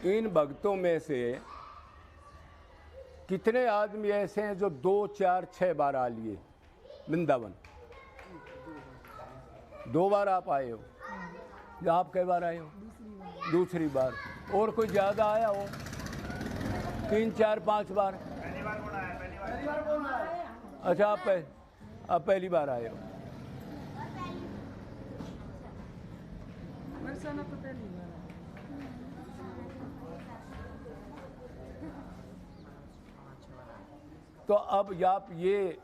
इन भक्तों में से कितने आदमी ऐसे हैं जो 2, 4, 6 बार आ लिए वृंदावन? 2 बार आप आए हो? आप कई बार आए हो? दूसरी बार। और कोई ज़्यादा आया हो? 3, 4, 5 बार? पहली बार कौन आया? पहली बार कौन आया? अच्छा, आप पहली बार आए हो। बरसाना तो पहली बार है। तो अब आप ये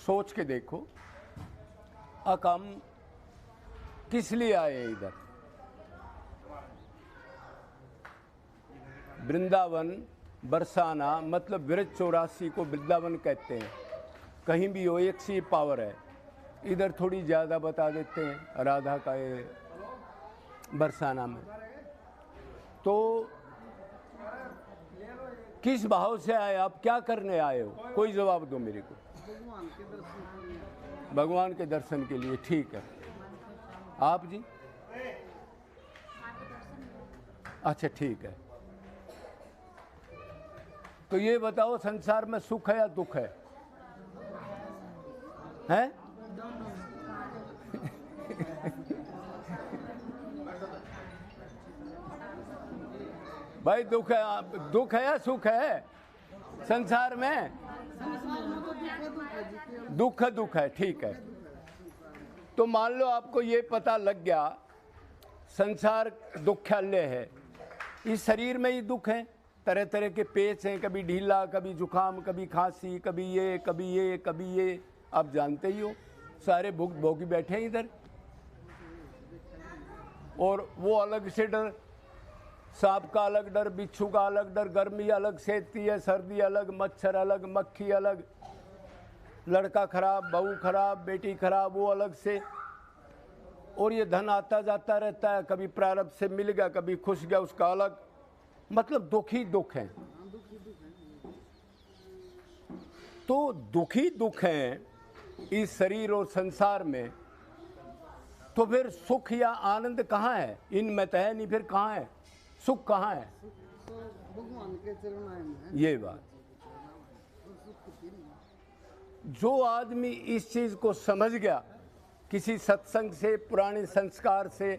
सोच के देखो, हम किस लिए आए इधर? वृंदावन, बरसाना मतलब ब्रज 84 को वृंदावन कहते हैं। कहीं भी हो एक सी पावर है। इधर थोड़ी ज़्यादा बता देते हैं राधा का ये बरसाना में। तो किस भाव से आए आप? क्या करने आए हो? कोई जवाब दो मेरे को। भगवान के दर्शन के लिए। ठीक है। आप जी? अच्छा, ठीक है। तो ये बताओ, संसार में सुख है या दुख है? हैं? भाई दुख है या सुख है संसार में? दुख है। ठीक है। तो मान लो आपको ये पता लग गया संसार दुखालय है। इस शरीर में ही दुख है, तरह तरह के पेच हैं, कभी ढीला, कभी जुकाम, कभी खांसी, कभी ये कभी ये कभी ये। आप जानते ही हो, सारे भूख भोगी बैठे हैं इधर। और वो अलग से डर, सांप का अलग डर, बिच्छू का अलग डर, गर्मी अलग सेकती है, सर्दी अलग, मच्छर अलग, मक्खी अलग, लड़का खराब, बहू खराब, बेटी खराब, वो अलग से। और ये धन आता जाता रहता है, कभी प्रारब्ध से मिल गया, कभी खुश गया, उसका अलग। मतलब दुखी दुख है। तो दुखी दुख है इस शरीर और संसार में। तो फिर सुख या आनंद कहाँ है? इनमें तो है नहीं, फिर कहाँ है सुख? कहाँ है? भगवान के चरण में। ये बात, जो आदमी इस चीज को समझ गया किसी सत्संग से, पुराने संस्कार से,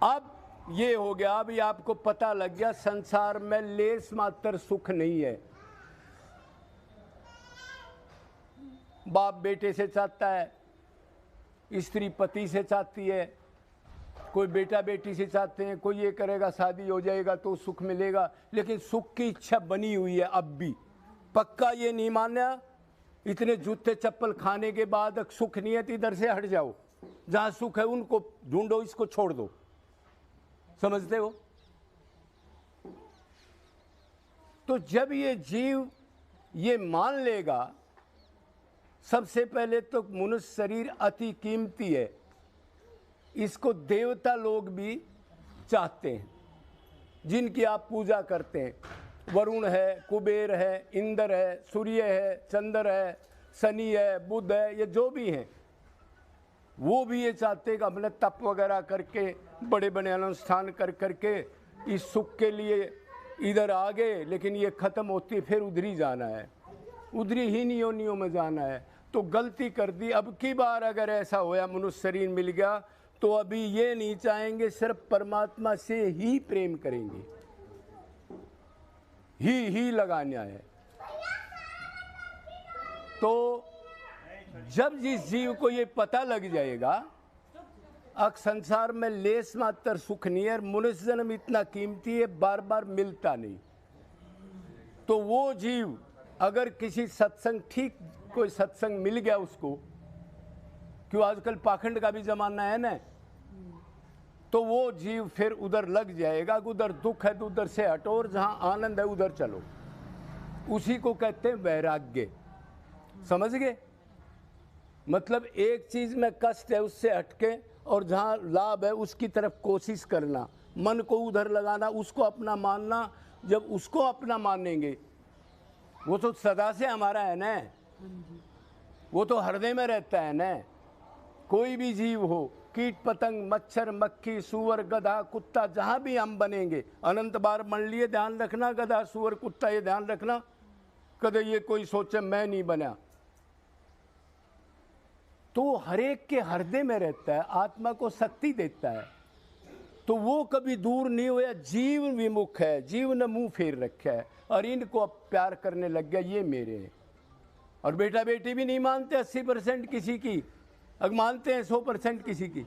अब ये हो गया, अभी आपको पता लग गया संसार में लेस मात्र सुख नहीं है। बाप बेटे से चाहता है, स्त्री पति से चाहती है, कोई बेटा बेटी से चाहते हैं, कोई ये करेगा शादी हो जाएगा तो सुख मिलेगा। लेकिन सुख की इच्छा बनी हुई है अब भी। पक्का ये नहीं मानना इतने जूते चप्पल खाने के बाद सुख नहीं है तो इधर से हट जाओ। जहाँ सुख है उनको ढूंढो, इसको छोड़ दो। समझते हो? तो जब ये जीव ये मान लेगा, सबसे पहले तो मनुष्य शरीर अति कीमती है, इसको देवता लोग भी चाहते हैं, जिनकी आप पूजा करते हैं। वरुण है, कुबेर है, इंद्र है, सूर्य है, चंद्र है, शनि है, बुध है, ये जो भी हैं, वो भी ये चाहते हैं कि अपने तप वगैरह करके, बड़े बड़े अनुष्ठान कर करके इस सुख के लिए इधर आ गए। लेकिन ये ख़त्म होती है, फिर उधर ही जाना है, उधरी ही योनियों में जाना है। तो गलती कर दी। अब की बार अगर ऐसा होया मनुष्य शरीर मिल गया तो अभी ये नहीं चाहेंगे, सिर्फ परमात्मा से ही प्रेम करेंगे, ही लगाना है। तो जब जिस जीव को ये पता लग जाएगा अब संसार में लेस मात्र सुख नहीं है, मनुष्य जन्म इतना कीमती है, बार बार मिलता नहीं, तो वो जीव अगर किसी सत्संग, ठीक कोई सत्संग मिल गया उसको, क्यों आजकल पाखंड का भी जमाना है ना, तो वो जीव फिर उधर लग जाएगा। उधर दुख है तो उधर से हटो, और जहाँ आनंद है उधर चलो। उसी को कहते हैं वैराग्य। समझ गए? मतलब एक चीज में कष्ट है उससे हटके, और जहाँ लाभ है उसकी तरफ कोशिश करना, मन को उधर लगाना, उसको अपना मानना। जब उसको अपना मानेंगे, वो तो सदा से हमारा है ना, वो तो हृदय में रहता है ना। कोई भी जीव हो, कीट पतंग मच्छर मक्खी सूअर गधा कुत्ता जहां भी हम बनेंगे अनंत बार बन लिए, ध्यान रखना, गधा सूअर कुत्ता ये ध्यान रखना, कदे ये कोई सोचे मैं नहीं बना। तो हर एक के हृदय में रहता है, आत्मा को शक्ति देता है, तो वो कभी दूर नहीं हुआ। जीव विमुख है, जीव ने मुंह फेर रखा है और इनको अब प्यार करने लग गया ये मेरे हैं। और बेटा बेटी भी नहीं मानते 80% किसी की, अब मानते हैं 100% किसी की,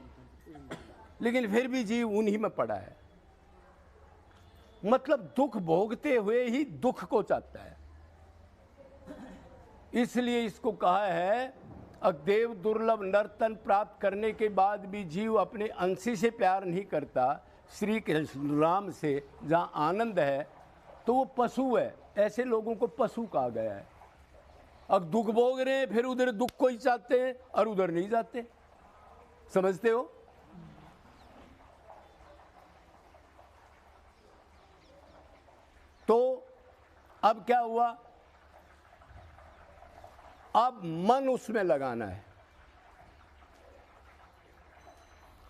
लेकिन फिर भी जीव उन्हीं में पड़ा है। मतलब दुख भोगते हुए ही दुख को चाहता है। इसलिए इसको कहा है अदेव दुर्लभ नर्तन प्राप्त करने के बाद भी जीव अपने अंशी से प्यार नहीं करता, श्री कृष्ण राम से जहाँ आनंद है, तो वो पशु है। ऐसे लोगों को पशु कहा गया है। अब दुख भोग रहे हैं, फिर उधर दुख को ही चाहते हैं और उधर नहीं जाते, समझते हो? तो अब क्या हुआ, अब मन उसमें लगाना है,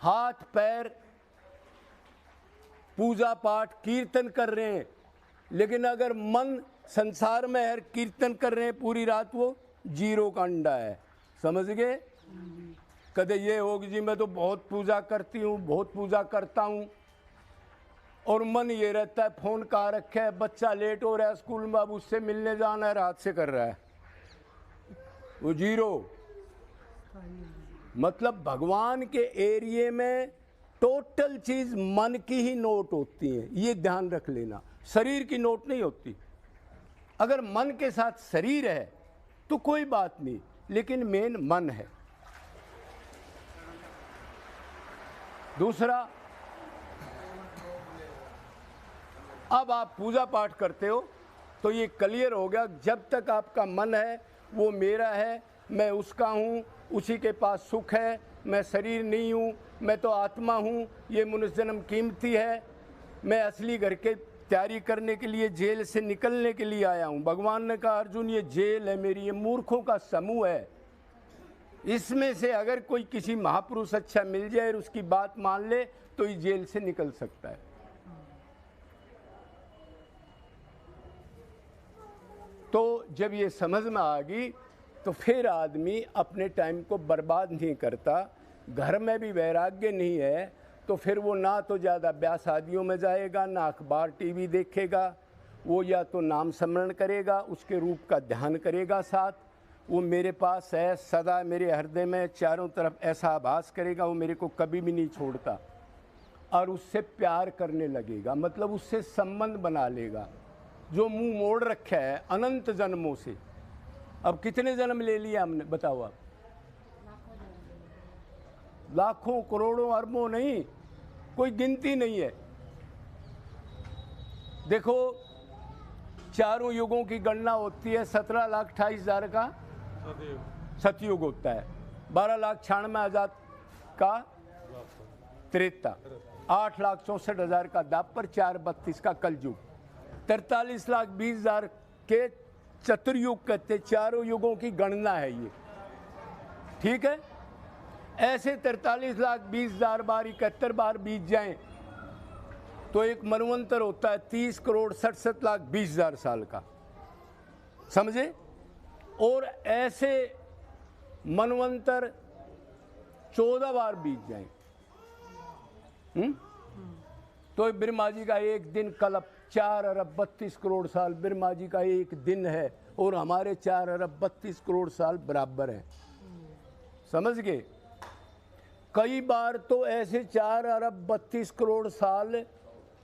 हाथ पैर पूजा पाठ कीर्तन कर रहे हैं, लेकिन अगर मन संसार में है, कीर्तन कर रहे हैं पूरी रात, वो जीरो का अंडा है, समझ गए? कदे ये होगी जी मैं तो बहुत पूजा करती हूँ, बहुत पूजा करता हूँ, और मन ये रहता है फोन कहाँ रखा है, बच्चा लेट हो रहा है स्कूल में, अब उससे मिलने जाना है, रात से कर रहा है, वो जीरो। मतलब भगवान के एरिए में टोटल चीज मन की ही नोट होती है, ये ध्यान रख लेना, शरीर की नोट नहीं होती। अगर मन के साथ शरीर है तो कोई बात नहीं, लेकिन मेन मन है। दूसरा, अब आप पूजा पाठ करते हो तो ये क्लियर हो गया, जब तक आपका मन है वो मेरा है, मैं उसका हूँ, उसी के पास सुख है, मैं शरीर नहीं हूँ, मैं तो आत्मा हूँ, ये मनुष्य जन्म कीमती है, मैं असली घर के तैयारी करने के लिए जेल से निकलने के लिए आया हूँ। भगवान ने कहा अर्जुन ये जेल है मेरी, ये मूर्खों का समूह है, इसमें से अगर कोई किसी महापुरुष अच्छा मिल जाए और उसकी बात मान ले तो ये जेल से निकल सकता है। तो जब ये समझ में आ गई तो फिर आदमी अपने टाइम को बर्बाद नहीं करता। घर में भी वैराग्य नहीं है तो फिर वो ना तो ज़्यादा ब्याह शादियों में जाएगा, ना अखबार टीवी देखेगा, वो या तो नाम स्मरण करेगा, उसके रूप का ध्यान करेगा, साथ वो मेरे पास है सदा, मेरे हृदय में चारों तरफ ऐसा आभास करेगा, वो मेरे को कभी भी नहीं छोड़ता, और उससे प्यार करने लगेगा, मतलब उससे संबंध बना लेगा। जो मुंह मोड़ रखा है अनंत जन्मों से, अब कितने जन्म ले लिया हमने बताओ आप? लाखों करोड़ों अरबों नहीं, कोई गिनती नहीं है। देखो चारों युगों की गणना होती है, 17,28,000 का सतयुग होता है, 12,96,000 का त्रेता, 8,64,000 का द्वापर, 4,32 का कलयुग, 43,20,000 के चतुर्युग कहते, चारों युगों की गणना है ये, ठीक है? ऐसे 43,20,000 बार 71 बार बीत जाएं तो एक मनवंतर होता है 30,67,20,000 साल का, समझे? और ऐसे मनवंतर 14 बार बीत जाएं तो ब्रह्मा जी का एक दिन कल्प 4,32,00,00,000 साल ब्रह्मा जी का एक दिन है, और हमारे 4,32,00,00,000 साल बराबर हैं, समझ गए? कई बार तो ऐसे 4,32,00,00,000 साल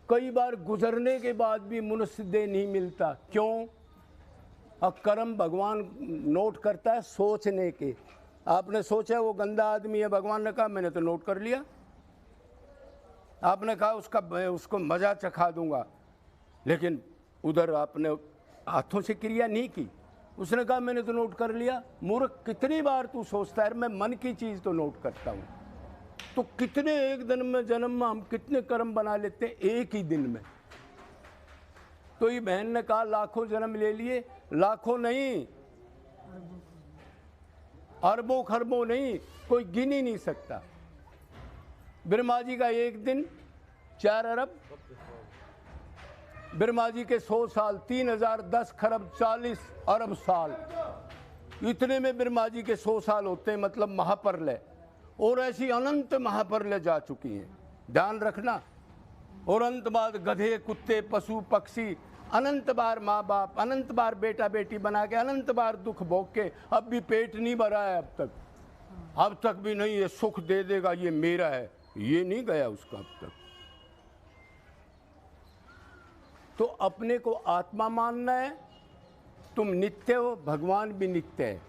कई बार गुजरने के बाद भी मनुष्य देह नहीं मिलता। क्यों? अब कर्म भगवान नोट करता है सोचने के। आपने सोचा वो गंदा आदमी है, भगवान ने कहा मैंने तो नोट कर लिया। आपने कहा उसको मजा चखा दूंगा, लेकिन उधर आपने हाथों से क्रिया नहीं की, उसने कहा मैंने तो नोट कर लिया। मूर्ख, कितनी बार तू सोचता है मैं मन की चीज़ तो नोट करता हूँ, तो कितने एक दिन में जन्म में हम कितने कर्म बना लेते हैं एक ही दिन में। तो ये बहन ने कहा लाखों जन्म ले लिए, लाखों नहीं, अरबों खरबों नहीं, कोई गिन ही नहीं सकता। ब्रह्मा जी का एक दिन 4 अरब, ब्रह्मा जी के 100 साल 3010 खरब 40 अरब साल, इतने में ब्रह्मा जी के 100 साल होते हैं, मतलब महाप्रलय। और ऐसी अनंत महाप्रलय जा चुकी हैं, ध्यान रखना। और अंत बाद गधे, कुत्ते, पशु, पक्षी, अनंत बार माँ बाप, अनंत बार बेटा बेटी बना के, अनंत बार दुख भोग के, अब भी पेट नहीं भरा है, अब तक भी नहीं, ये सुख दे देगा, ये मेरा है, ये नहीं गया उसका अब तक। तो अपने को आत्मा मानना है, तुम नित्य हो, भगवान भी नित्य है।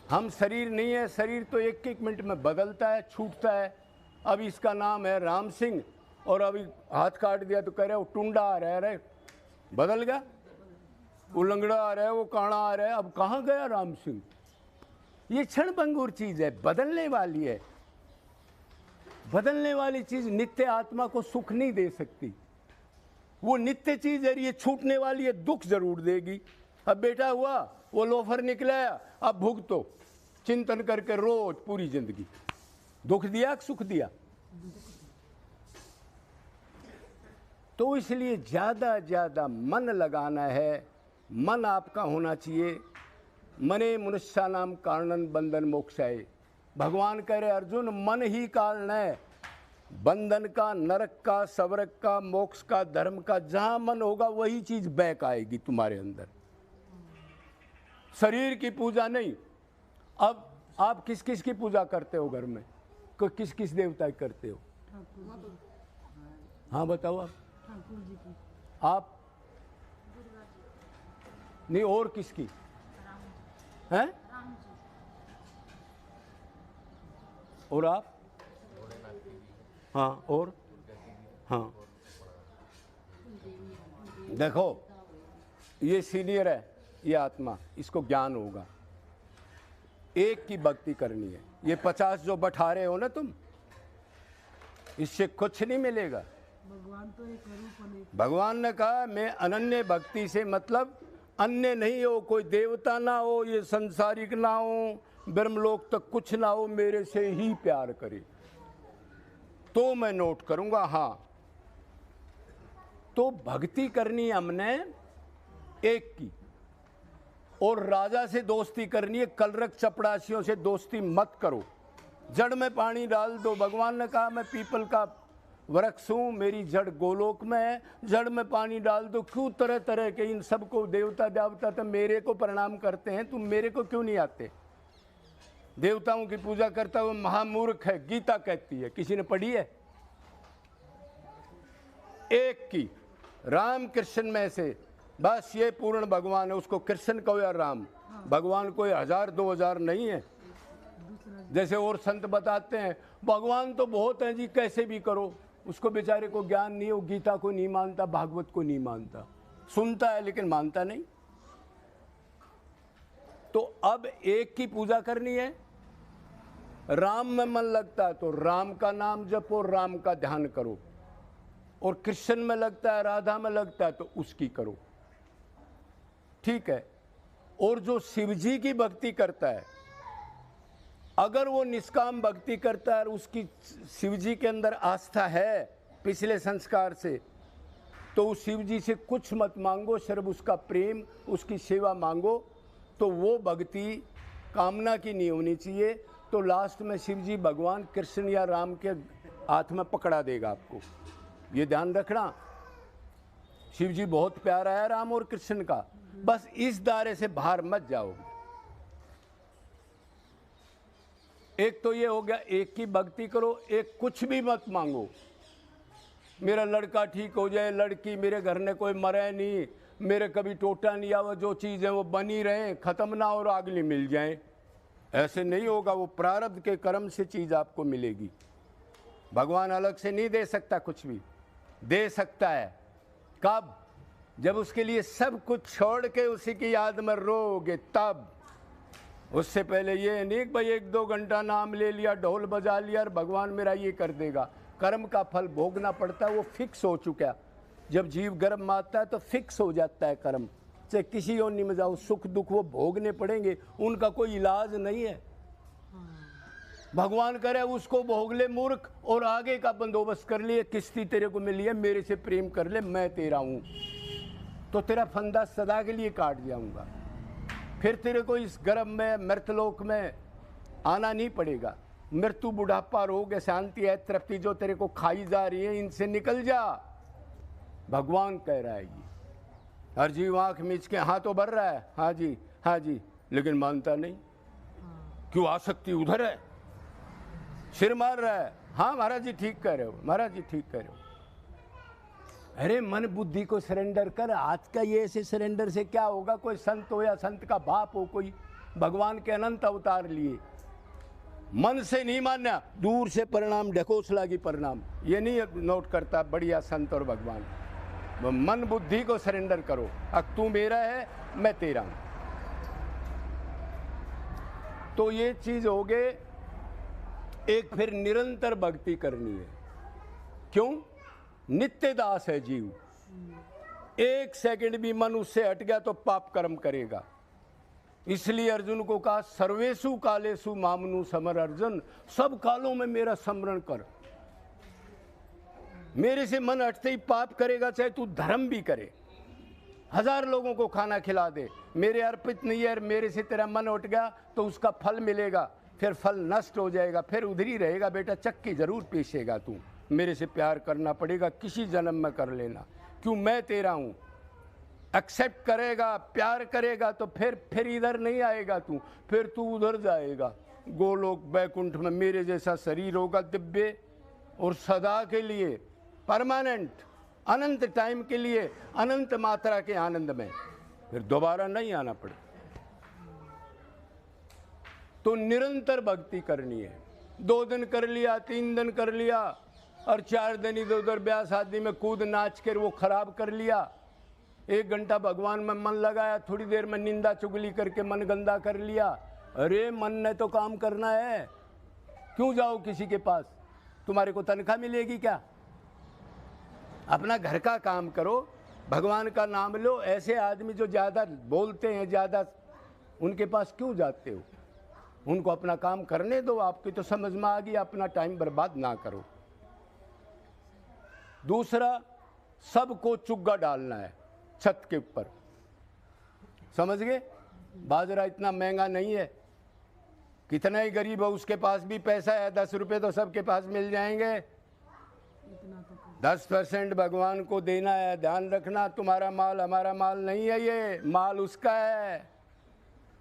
हम शरीर नहीं है, शरीर तो एक एक मिनट में बदलता है, छूटता है। अब इसका नाम है राम सिंह, और अभी हाथ काट दिया तो कह रहे वो टुंडा आ रहा है, अरे बदल गया, वो लंगड़ा आ रहा है, वो काणा आ रहा है, अब कहाँ गया राम सिंह। ये क्षण भंगुर चीज है, बदलने वाली है। बदलने वाली चीज नित्य आत्मा को सुख नहीं दे सकती। वो नित्य चीज है, ये छूटने वाली है, दुख जरूर देगी। अब बेटा हुआ, वो लोफर निकला, अब भुगतो, चिंतन करके रोज पूरी जिंदगी। दुख दिया कि सुख दिया? तो इसलिए ज्यादा ज्यादा मन लगाना है, मन आपका होना चाहिए। मने मनुष्य नाम कारणन बंधन मोक्षाय। भगवान कह रहे अर्जुन, मन ही कारण है बंधन का, नरक का, स्वर्ग का, मोक्ष का, धर्म का। जहां मन होगा वही चीज बैक आएगी तुम्हारे अंदर। शरीर की पूजा नहीं। अब आप किस किस की पूजा करते हो घर में? किस किस देवता की करते हो? हाँ बताओ आप। ठाकुर जी की। आप नहीं, और किसकी हैं? और आप? हाँ, और हाँ, देखो ये सीनियर है, ये आत्मा, इसको ज्ञान होगा। एक की भक्ति करनी है। ये 50 जो बैठा रहे हो ना तुम, इससे कुछ नहीं मिलेगा। भगवान तो एक रूप अनेक। भगवान ने कहा मैं अनन्य भक्ति से, मतलब अन्य नहीं हो, कोई देवता ना हो, ये संसारिक ना हो, ब्रह्मलोक तक कुछ ना हो, मेरे से ही प्यार करे तो मैं नोट करूंगा। हाँ, तो भक्ति करनी हमने एक की, और राजा से दोस्ती करनी है, कलरक चपड़ासियों से दोस्ती मत करो। जड़ में पानी डाल दो। भगवान ने कहा मैं पीपल का वृक्ष हूँ, मेरी जड़ गोलोक में है, जड़ में पानी डाल दो। क्यों तरह तरह के इन सबको देवता देवता तो मेरे को प्रणाम करते हैं, तुम मेरे को क्यों नहीं आते? देवताओं की पूजा करता हुआ महामूर्ख है, गीता कहती है। किसी ने पढ़ी है? एक की, राम कृष्ण में से बस ये पूर्ण भगवान है। उसको कृष्ण कहो या राम, भगवान कोई 1000-2000 नहीं है। जैसे और संत बताते हैं भगवान तो बहुत हैं जी, कैसे भी करो। उसको बेचारे को ज्ञान नहीं है, वो गीता को नहीं मानता, भागवत को नहीं मानता, सुनता है लेकिन मानता नहीं। तो अब एक की पूजा करनी है। राम में मन लगता है तो राम का नाम जपो, राम का ध्यान करो। और कृष्ण में लगता है, राधा में लगता है तो उसकी करो, ठीक है। और जो शिव जी की भक्ति करता है, अगर वो निष्काम भक्ति करता है और उसकी शिव जी के अंदर आस्था है पिछले संस्कार से, तो उस शिव जी से कुछ मत मांगो, सिर्फ उसका प्रेम, उसकी सेवा मांगो। तो वो भक्ति कामना की नहीं होनी चाहिए। तो लास्ट में शिव जी भगवान कृष्ण या राम के हाथ में पकड़ा देगा आपको, ये ध्यान रखना। शिव जी बहुत प्यारा है राम और कृष्ण का, बस इस दायरे से बाहर मत जाओ। एक तो ये हो गया, एक की भक्ति करो, एक कुछ भी मत मांगो। मेरा लड़का ठीक हो जाए, लड़की, मेरे घर में कोई मरे नहीं, मेरे कभी टोटा नहीं आवा, जो चीज़ है वो बनी रहे, ख़त्म ना और अगली मिल जाए, ऐसे नहीं होगा। वो प्रारब्ध के कर्म से चीज़ आपको मिलेगी। भगवान अलग से नहीं दे सकता, कुछ भी दे सकता है कब? जब उसके लिए सब कुछ छोड़ के उसी की याद में रोगे तब। उससे पहले ये नहीं भाई 1-2 घंटा नाम ले लिया, ढोल बजा लिया और भगवान मेरा ये कर देगा। कर्म का फल भोगना पड़ता है, वो फिक्स हो चुका। जब जीव गर्भ में आता है तो फिक्स हो जाता है कर्म। चाहे किसी योनि में जाओ, सुख दुख वो भोगने पड़ेंगे, उनका कोई इलाज नहीं है। भगवान करे उसको भोग ले मूर्ख, और आगे का बंदोबस्त कर लिए, किस्ती तेरे को मिली है, मेरे से प्रेम कर ले, मैं तेरा हूं, तो तेरा फंदा सदा के लिए काट जाऊंगा, फिर तेरे को इस गर्भ में मृतलोक में आना नहीं पड़ेगा। मृत्यु, बुढ़ापा, रोग, शांति है, तृप्ति जो तेरे को खाई जा रही है, इनसे निकल जा। भगवान कह रहा है ये। हर जीव आंख मीच के हाँ तो भर रहा है, हाँ जी हाँ जी, लेकिन मानता नहीं। क्यों? आसक्ति उधर है, सिर मार रहा है। हाँ महाराज जी ठीक कह रहे हो, महाराज जी ठीक कह रहे हो। अरे मन बुद्धि को सरेंडर कर। आज का ये ऐसे सरेंडर से क्या होगा? कोई संत हो या संत का बाप हो, कोई भगवान के अनंत अवतार लिए, मन से नहीं मानना, दूर से परिणाम, ढकोसला की परिणाम, ये नहीं नोट करता बढ़िया संत और भगवान। वो मन बुद्धि को सरेंडर करो, अब तू मेरा है, मैं तेरा हूं। तो ये चीज हो गए। एक फिर निरंतर भक्ति करनी है। क्यों? नित्य दास है जीव, एक सेकंड भी मन उससे हट गया तो पाप कर्म करेगा। इसलिए अर्जुन को कहा सर्वेषु कालेषु मामनु समर। अर्जुन, सब कालों में मेरा स्मरण कर। मेरे से मन हटते ही पाप करेगा, चाहे तू धर्म भी करे, 1000 लोगों को खाना खिला दे, मेरे अर्पित नहीं है, मेरे से तेरा मन उठ गया तो उसका फल मिलेगा, फिर फल नष्ट हो जाएगा, फिर उधर ही रहेगा। बेटा चक्की जरूर पीसेगा तू, मेरे से प्यार करना पड़ेगा, किसी जन्म में कर लेना। क्यों? मैं तेरा हूं। एक्सेप्ट करेगा, प्यार करेगा तो फिर इधर नहीं आएगा तू, फिर तू उधर जाएगा गोलोक बैकुंठ में। मेरे जैसा शरीर होगा दिव्य, और सदा के लिए, परमानेंट, अनंत टाइम के लिए, अनंत मात्रा के आनंद में, फिर दोबारा नहीं आना पड़े। तो निरंतर भक्ति करनी है। 2 दिन कर लिया, 3 दिन कर लिया, और 4 दिन इधर उधर ब्याह शादी में कूद नाच कर वो खराब कर लिया। 1 घंटा भगवान में मन लगाया, थोड़ी देर में निंदा चुगली करके मन गंदा कर लिया। अरे मन ने तो काम करना है, क्यों जाओ किसी के पास? तुम्हारे को तनख्वाह मिलेगी क्या? अपना घर का काम करो, भगवान का नाम लो। ऐसे आदमी जो ज़्यादा बोलते हैं, ज़्यादा, उनके पास क्यों जाते हो? उनको अपना काम करने दो। आपकी तो समझ में आ गई, अपना टाइम बर्बाद ना करो। दूसरा, सबको चुग्गा डालना है छत के ऊपर, समझ गए? बाजरा इतना महंगा नहीं है, कितना ही गरीब हो उसके पास भी पैसा है, 10 रुपए तो सबके पास मिल जाएंगे। 10% भगवान को देना है। ध्यान रखना, तुम्हारा माल हमारा माल नहीं है, ये माल उसका है।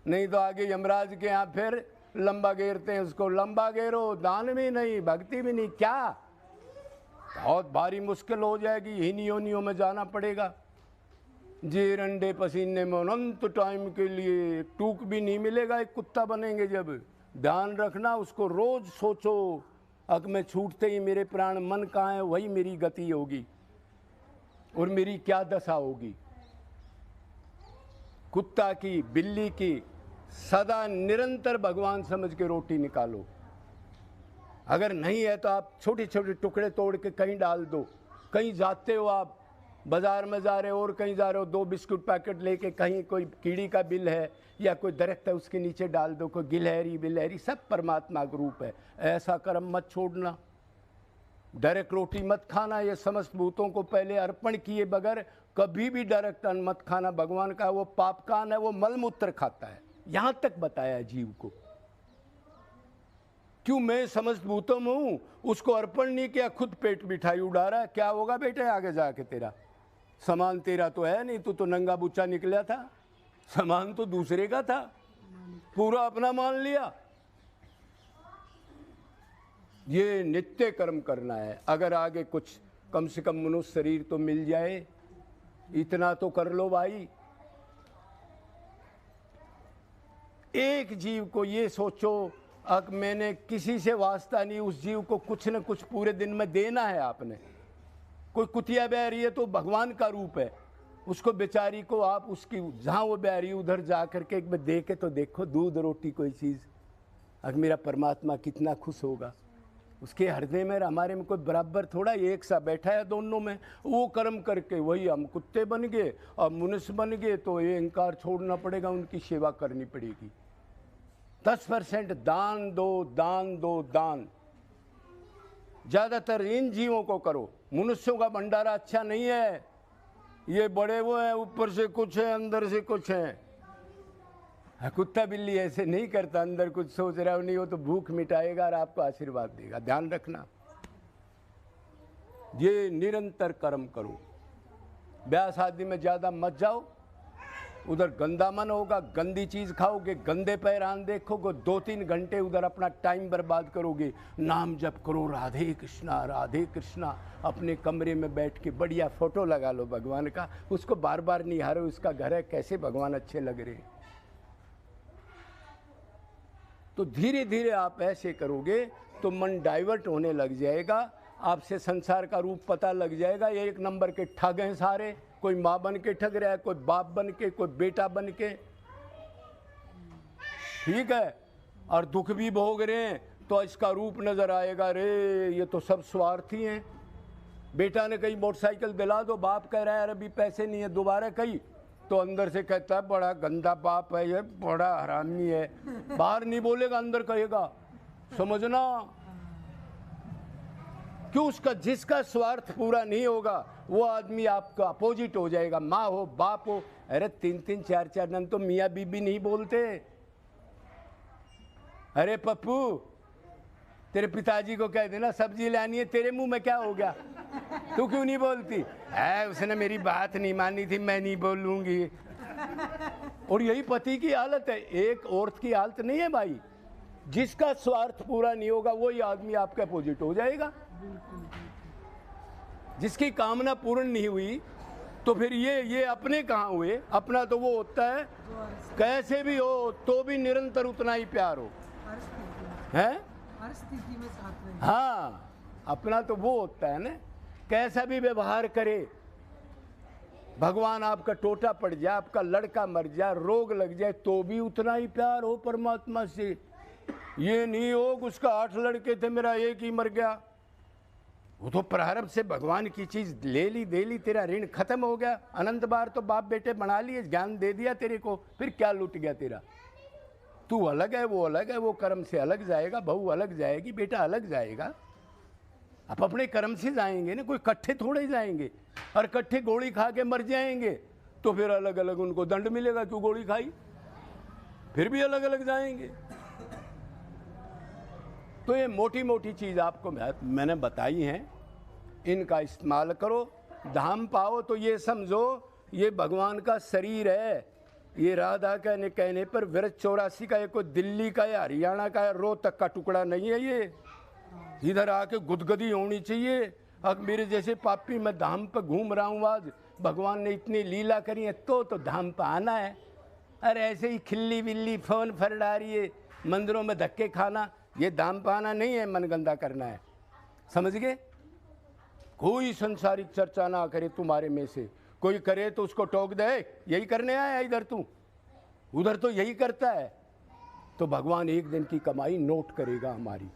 नहीं तो आगे यमराज के यहाँ फिर लंबा घेरते हैं उसको। लंबा घेरो, दान भी नहीं, भक्ति भी नहीं, क्या बहुत भारी मुश्किल हो जाएगी। हीन योनियों में जाना पड़ेगा, जेर अंडे पसीने में अनंत टाइम के लिए। टूक भी नहीं मिलेगा, एक कुत्ता बनेंगे जब। ध्यान रखना, उसको रोज सोचो, अग में छूटते ही मेरे प्राण मन कहाँ है, वही मेरी गति होगी और मेरी क्या दशा होगी। कुत्ता की, बिल्ली की, सदा निरंतर भगवान समझ के रोटी निकालो। अगर नहीं है तो आप छोटे छोटे टुकड़े तोड़ के कहीं डाल दो। कहीं जाते हो आप, बाजार में जा रहे हो और कहीं जा रहे हो, 2 बिस्कुट पैकेट लेके, कहीं कोई कीड़ी का बिल है या कोई दरख्त है उसके नीचे डाल दो, कोई गिलहरी बिलहरी, सब परमात्मा का रूप है। ऐसा कर्म मत छोड़ना। डायरेक्ट रोटी मत खाना, ये समस्त भूतों को पहले अर्पण किए बगैर कभी भी डायरेक्ट अन्न मत खाना। भगवान का वो पाप का अन्न है, वो मलमूत्र खाता है, यहां तक बताया जीव को। क्यों? मैं समस्त भूतों में हूं, उसको अर्पण नहीं किया, खुद पेट मिठाई उड़ा रहा है। क्या होगा बेटे आगे जाके? तेरा सामान तेरा तो है नहीं, तू तो नंगा बुच्चा निकला था, सामान तो दूसरे का था, पूरा अपना मान लिया। ये नित्य कर्म करना है। अगर आगे कुछ कम से कम मनुष्य शरीर तो मिल जाए, इतना तो कर लो भाई। एक जीव को ये सोचो, अब मैंने किसी से वास्ता नहीं, उस जीव को कुछ न कुछ पूरे दिन में देना है आपने। कोई कुतिया बह रही है तो भगवान का रूप है, उसको बेचारी को आप उसकी जहाँ वो बह रही उधर जा करके एक बार दे के तो देखो, दूध रोटी कोई चीज़। अब मेरा परमात्मा कितना खुश होगा। उसके हृदय में हमारे में कोई बराबर थोड़ा एक सा बैठा है दोनों में। वो कर्म करके वही हम कुत्ते बन गए और मनुष्य बन गए, तो ये अहंकार छोड़ना पड़ेगा, उनकी सेवा करनी पड़ेगी। 10% दान दो, दान दो, दान। ज़्यादातर इन जीवों को करो। मनुष्यों का भंडारा अच्छा नहीं है। ये बड़े वो हैं, ऊपर से कुछ है, अंदर से कुछ है। कुत्ता बिल्ली ऐसे नहीं करता, अंदर कुछ सोच रहा हो नहीं, वो तो भूख मिटाएगा और आपको आशीर्वाद देगा। ध्यान रखना, ये निरंतर कर्म करो। ब्याह शादी में ज़्यादा मत जाओ, उधर गंदा मन होगा, गंदी चीज़ खाओगे, गंदे पैरान देखोगे, 2-3 घंटे उधर अपना टाइम बर्बाद करोगे। नाम जप करो, राधे कृष्णा राधे कृष्णा। अपने कमरे में बैठ के बढ़िया फ़ोटो लगा लो भगवान का, उसको बार बार निहारो, उसका घर है, कैसे भगवान अच्छे लग रहे। तो धीरे धीरे आप ऐसे करोगे तो मन डाइवर्ट होने लग जाएगा, आपसे संसार का रूप पता लग जाएगा। ये एक नंबर के ठग हैं सारे, कोई माँ बन के ठग रहा है, कोई बाप बन के, कोई बेटा बन के, ठीक है, और दुख भी भोग रहे हैं। तो इसका रूप नजर आएगा, रे ये तो सब स्वार्थी हैं। बेटा ने कहीं मोटरसाइकिल दिला दो, बाप कह रहा है अभी पैसे नहीं है, दोबारा कहीं, तो अंदर से कहता है बड़ा गंदा बाप है ये, बड़ा हरामी है। बाहर नहीं बोलेगा, अंदर कहेगा, समझना। क्यों? उसका जिसका स्वार्थ पूरा नहीं होगा वो आदमी आपका अपोजिट हो जाएगा। माँ हो, बाप हो, अरे 3-3 4-4 दिन तो मियाँ बीबी नहीं बोलते। अरे पप्पू, तेरे पिताजी को कह देना सब्जी लानी है, तेरे मुंह में क्या हो गया, तू क्यों नहीं बोलती? है उसने मेरी बात नहीं मानी थी, मैं नहीं बोलूंगी। और यही पति की हालत है, एक औरत की हालत नहीं है भाई। जिसका स्वार्थ पूरा नहीं होगा वही आदमी आपके अपोजिट हो जाएगा। जिसकी कामना पूर्ण नहीं हुई तो फिर ये अपने कहाँ हुए? अपना तो वो होता है कैसे भी हो तो भी निरंतर उतना ही प्यार हो, है हर स्थिति में साथ रहे। हाँ, अपना तो वो होता है ना, कैसा भी व्यवहार करे, भगवान आपका टोटा पड़ जाए, आपका लड़का मर जाए, रोग लग जाए, तो भी उतना ही प्यार हो परमात्मा से। ये नहीं हो उसका 8 लड़के थे, मेरा एक ही मर गया। वो तो प्रारब्ध से भगवान की चीज ले ली, दे ली, तेरा ऋण खत्म हो गया। अनंत बार तो बाप बेटे बना लिए, ज्ञान दे दिया तेरे को, फिर क्या लूट गया तेरा? तू अलग है, वो अलग है, वो कर्म से अलग जाएगा, बहू अलग जाएगी, बेटा अलग जाएगा। आप अपने कर्म से जाएंगे ना, कोई इकट्ठे थोड़े जाएंगे। और इकट्ठे गोली खा के मर जाएंगे तो फिर अलग अलग उनको दंड मिलेगा, क्यों गोली खाई, फिर भी अलग अलग जाएंगे। तो ये मोटी मोटी चीज़ आपको मैंने बताई हैं, इनका इस्तेमाल करो, धाम पाओ। तो ये समझो ये भगवान का शरीर है। ये राधा कहने पर व्रज 84 का, ये कोई दिल्ली का या हरियाणा का या रोहतक का टुकड़ा नहीं है। ये इधर आके गुदगदी होनी चाहिए। अब मेरे जैसे पापी मैं धाम पर घूम रहा हूँ, आज भगवान ने इतनी लीला करी है तो धाम पर आना है। अरे ऐसे ही खिल्ली बिल्ली फोन फरड़ा रही है, मंदिरों में धक्के खाना, ये धाम पाना नहीं है, मन गंदा करना है, समझ गए? कोई संसारिक चर्चा ना करे तुम्हारे में से, कोई करे तो उसको टोक दे, यही करने आया इधर तू, उधर तो यही करता है। तो भगवान एक दिन की कमाई नोट करेगा हमारी।